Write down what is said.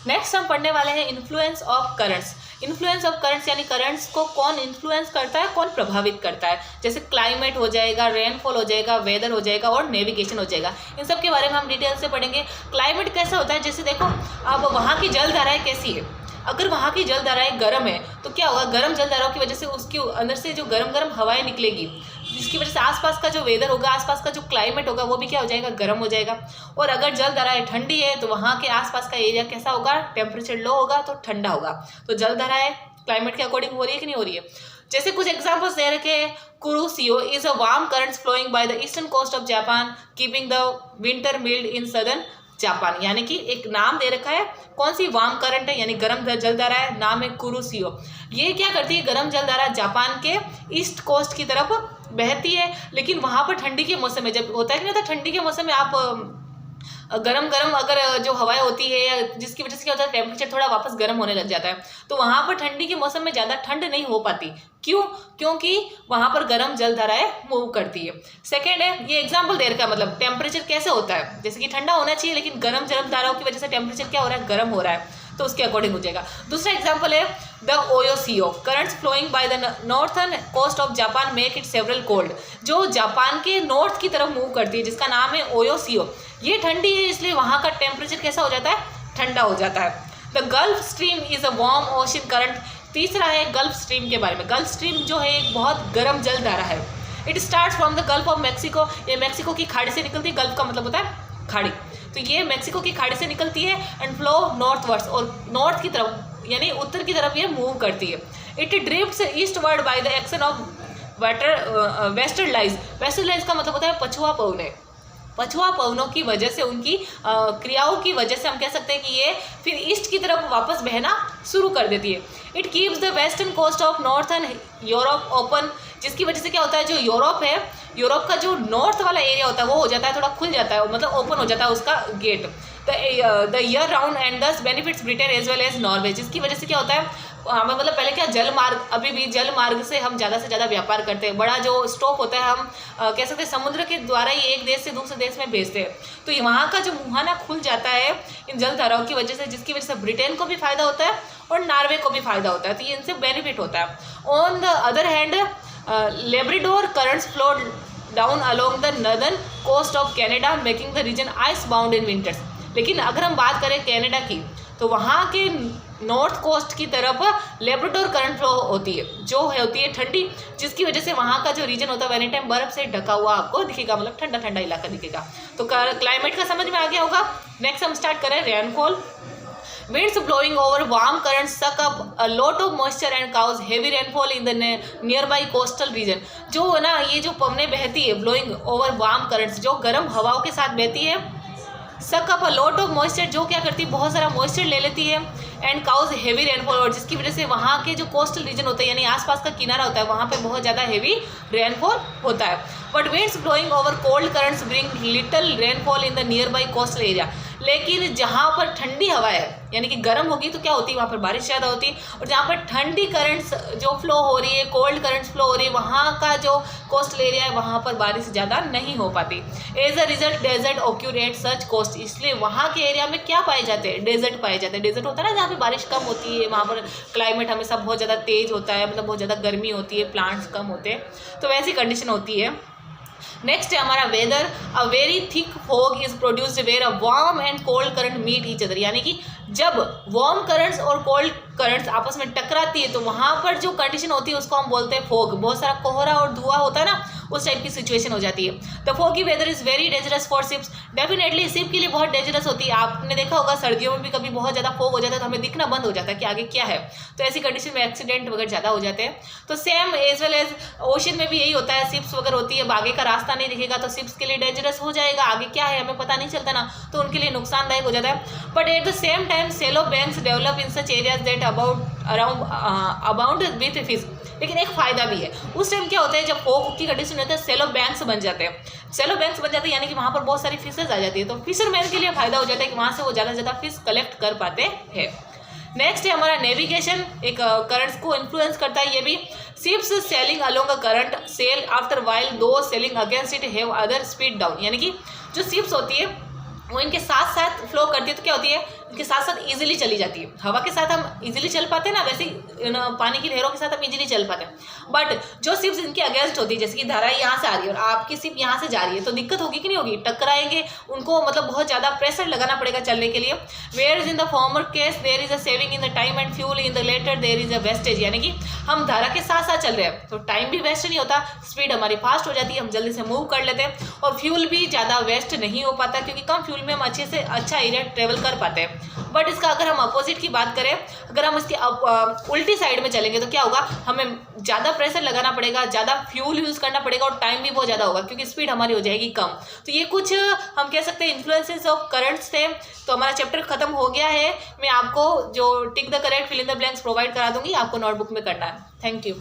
Next हम पढ़ने वाले हैं influence of currents. Influence of currents यानी करंट्स को कौन इन्फ्लुएंस करता है, कौन प्रभावित करता है। जैसे क्लाइमेट हो जाएगा, रेनफॉल हो जाएगा, वेदर हो जाएगा और नेविगेशन हो जाएगा। इन सब के बारे में हम डिटेल से पढ़ेंगे। क्लाइमेट कैसा होता है, जैसे देखो अब वहाँ की जलधाराएं कैसी है। अगर वहाँ की जलधाराएं गर्म है तो क्या होगा, गर्म जलधाराओं की वजह से उसके अंदर से जो गर्म गर्म हवाएं निकलेगी, जिसकी वजह से आसपास का जो वेदर होगा, आसपास का जो क्लाइमेट होगा वो भी क्या हो जाएगा, गर्म हो जाएगा। और अगर जलधाराएं ठंडी है तो वहाँ के आसपास का एरिया कैसा होगा, टेम्परेचर लो होगा तो ठंडा होगा। तो जलधाराएं क्लाइमेट के अकॉर्डिंग हो रही है कि नहीं हो रही है। जैसे कुछ एग्जांपल्स दे रखे हैं। Kuroshio is a warm currents flowing by the eastern coast of Japan keeping the winter mild in southern Japan. यानी कि एक नाम दे रखा है, कौन सी वार्म करंट है यानी गर्म जलधारा है, नाम है कुरुसियो। ये क्या करती है, गर्म जलधारा जापान के ईस्ट कोस्ट की तरफ बहती है। लेकिन वहां पर ठंडी के मौसम में जब होता है कि नहीं, तो ठंडी के मौसम में आप गरम गरम अगर जो हवाएं होती है, जिसकी वजह से क्या होता है, टेम्परेचर थोड़ा वापस गर्म होने लग जाता है। तो वहां पर ठंडी के मौसम में ज़्यादा ठंड नहीं हो पाती। क्यों? क्योंकि वहां पर गर्म जलधाराएं मूव करती है। सेकेंड है, ये एग्जाम्पल दे रखा है, मतलब टेम्परेचर कैसे होता है, जैसे कि ठंडा होना चाहिए लेकिन गर्म जलधाराओं की वजह से टेम्परेचर क्या हो रहा है, गर्म हो रहा है, तो उसके अकॉर्डिंग हो जाएगा। दूसरा एग्जाम्पल है the Oyashio currents flowing by the northern coast of Japan make it several cold. जो जापान के नॉर्थ की तरफ मूव करती है, जिसका नाम है ओयोसियो, ये ठंडी है इसलिए वहाँ का टेम्परेचर कैसा हो जाता है, ठंडा हो जाता है। The gulf stream is a warm ocean current. तीसरा है गल्फ स्ट्रीम के बारे में। गल्फ स्ट्रीम जो है एक बहुत गर्म जलधारा है। It start from the gulf of Mexico. ये मैक्सिको की खाड़ी से निकलती है। गल्फ का मतलब होता है खाड़ी। तो ये मैक्सिको की खाड़ी से निकलती है एंड फ्लो नॉर्थवर्ड्स, और नॉर्थ की तरफ यानी उत्तर की तरफ ये मूव करती है। It drifts eastward by the action of westerlies. Westerlies का मतलब होता है पछुआ पवने। पछुआ पवनों की वजह से, उनकी क्रियाओं की वजह से हम कह सकते हैं कि ये फिर ईस्ट की तरफ वापस बहना शुरू कर देती है। It keeps the western coast of northern Europe open, जिसकी वजह से क्या होता है, जो यूरोप है, यूरोप का जो नॉर्थ वाला एरिया होता है वो हो जाता है, थोड़ा खुल जाता है, मतलब ओपन हो जाता है उसका get the year round and thus benefits Britain as well as Norway. जिसकी वजह से क्या होता है, हमें मतलब पहले क्या जल मार्ग, अभी भी जल मार्ग से हम ज़्यादा से ज़्यादा व्यापार करते हैं। बड़ा जो स्टॉक होता है हम कह सकते हैं समुद्र के द्वारा ही एक देश से दूसरे देश में भेजते हैं। तो ये वहाँ का जो मुहाना खुल जाता है इन जलधाराओं की वजह से, जिसकी वजह से ब्रिटेन को भी फायदा होता है और नॉर्वे को भी फायदा होता है। तो ये इनसे बेनिफिट होता है। On the other hand Labrador currents flow down along the northern coast of Canada making the region ice bound in winters. लेकिन अगर हम बात करें कैनेडा की, तो वहाँ के नॉर्थ कोस्ट की तरफ लेब्राडोर करंट फ्लो होती है, जो होती है ठंडी, जिसकी वजह से वहाँ का जो रीजन होता है एनी टाइम बर्फ से ढका हुआ आपको दिखेगा, मतलब ठंडा ठंडा इलाका दिखेगा। तो क्लाइमेट का समझ में आ गया होगा। नेक्स्ट हम स्टार्ट करें rainfall. Winds blowing over warm currents suck up a lot of moisture and cause heavy rainfall in the nearby coastal region। जो है ना, ये जो पवनें बहती है blowing over warm currents, जो गर्म हवाओं के साथ बहती है, suck up a lot of moisture, जो क्या करती है, बहुत सारा मॉइस्चर ले लेती है, एंड काउज हेवी रेनफॉल, और जिसकी वजह से वहाँ के जो कोस्टल रीजन होता है यानी आसपास का किनारा होता है वहाँ पे बहुत ज़्यादा हेवी रेनफॉल होता है। But winds blowing over cold currents bring little rainfall in the nearby coastal area। लेकिन जहाँ पर ठंडी हवा है यानी कि गर्म होगी तो क्या होती है, वहाँ पर बारिश ज़्यादा होती है, और जहाँ पर ठंडी करंट्स जो फ्लो हो रही है, कोल्ड करंट्स फ्लो हो रही है, वहाँ का जो कोस्टल एरिया है वहाँ पर बारिश ज़्यादा नहीं हो पाती। As a result desert occur at such coast. इसलिए वहाँ के एरिया में क्या पाए जाते हैं, डेजर्ट पाए जाते हैं। डेजर्ट होता है ना जहाँ पे बारिश कम होती है, वहाँ पर क्लाइमेट हमेशा बहुत ज़्यादा तेज होता है, मतलब बहुत ज़्यादा गर्मी होती है, प्लांट्स कम होते हैं, तो वैसी कंडीशन होती है। नेक्स्ट है हमारा weather. A very thick fog is produced where a warm and cold current meet each other. यानी कि जब वार्म करंट्स और कोल्ड करंट्स आपस में टकराती है तो वहाँ पर जो कंडीशन होती है उसको हम बोलते हैं फॉग। बहुत सारा कोहरा और धुआं होता है ना, उस टाइप की सिचुएशन हो जाती है। The foggy weather is very dangerous for ships. Definitely ship के लिए बहुत डेंजरस होती है। आपने देखा होगा सर्दियों में भी कभी बहुत ज़्यादा फॉग हो जाता है तो हमें दिखना बंद हो जाता है कि आगे क्या है, तो ऐसी कंडीशन में एक्सीडेंट वगैरह ज़्यादा हो जाते हैं। तो same as well as ocean में भी यही होता है, शिप्स वगैरह होती है, आगे का रास्ता नहीं दिखेगा तो शिप्स के लिए डेंजरस हो जाएगा, आगे क्या है हमें पता नहीं चलता ना, तो उनके लिए नुकसानदायक हो जाता है। But at the same time shallow banks develop in such areas that abound with fish. लेकिन एक फ़ायदा भी है, उस टाइम क्या होता है जब फॉग की कंडीशन होता है सेलो बैंक्स बन जाते हैं। सेलो बैंक्स बन जाते हैं यानी कि वहाँ पर बहुत सारी फिशेज आ जाती है, तो फिशरमैन के लिए फ़ायदा हो जाता है कि वहाँ से वो ज़्यादा से ज़्यादा फिश कलेक्ट कर पाते हैं। नेक्स्ट है हमारा नेविगेशन, एक करंट्स को इन्फ्लुएंस करता है ये भी। Ships sailing along a current sail after while those sailing against it have other speed down. यानी कि जो शिप्स होती है वो इनके साथ साथ फ्लो करती है तो क्या होती है, उनके साथ साथ ईजिली चली जाती है। हवा के साथ हम ईजिली चल पाते हैं ना, वैसे ही पानी की लहरों के साथ हम ईजिली चल पाते हैं। बट जो शिप्स इनके अगेंस्ट होती है, जैसे कि धारा यहाँ से आ रही है और आपकी शिप यहाँ से जा रही है, तो दिक्कत होगी कि नहीं होगी, टकराएंगे, उनको मतलब बहुत ज़्यादा प्रेशर लगाना पड़ेगा चलने के लिए। Where is in the former case there is a saving in the time and fuel, in the latter there is a wastage, यानी कि हम धारा के साथ साथ चल रहे हैं तो टाइम भी वेस्ट नहीं होता, स्पीड हमारी फास्ट हो जाती है, हम जल्दी से मूव कर लेते हैं, और फ्यूल भी ज़्यादा वेस्ट नहीं हो पाता क्योंकि कम फ्यूल में हम अच्छे से अच्छा एरिया ट्रेवल कर पाते हैं। बट इसका अगर हम अपोजिट की बात करें, अगर हम इसकी उल्टी साइड में चलेंगे तो क्या होगा, हमें ज़्यादा प्रेशर लगाना पड़ेगा, ज़्यादा फ्यूल यूज़ करना पड़ेगा और टाइम भी बहुत ज़्यादा होगा क्योंकि स्पीड हमारी हो जाएगी कम। तो ये कुछ हम कह सकते हैं इन्फ्लुएंसेस ऑफ करंट्स थे। तो हमारा चैप्टर खत्म हो गया है। मैं आपको जो tick the correct fill in the blanks provide करा दूंगी, आपको नोटबुक में करना है। Thank you.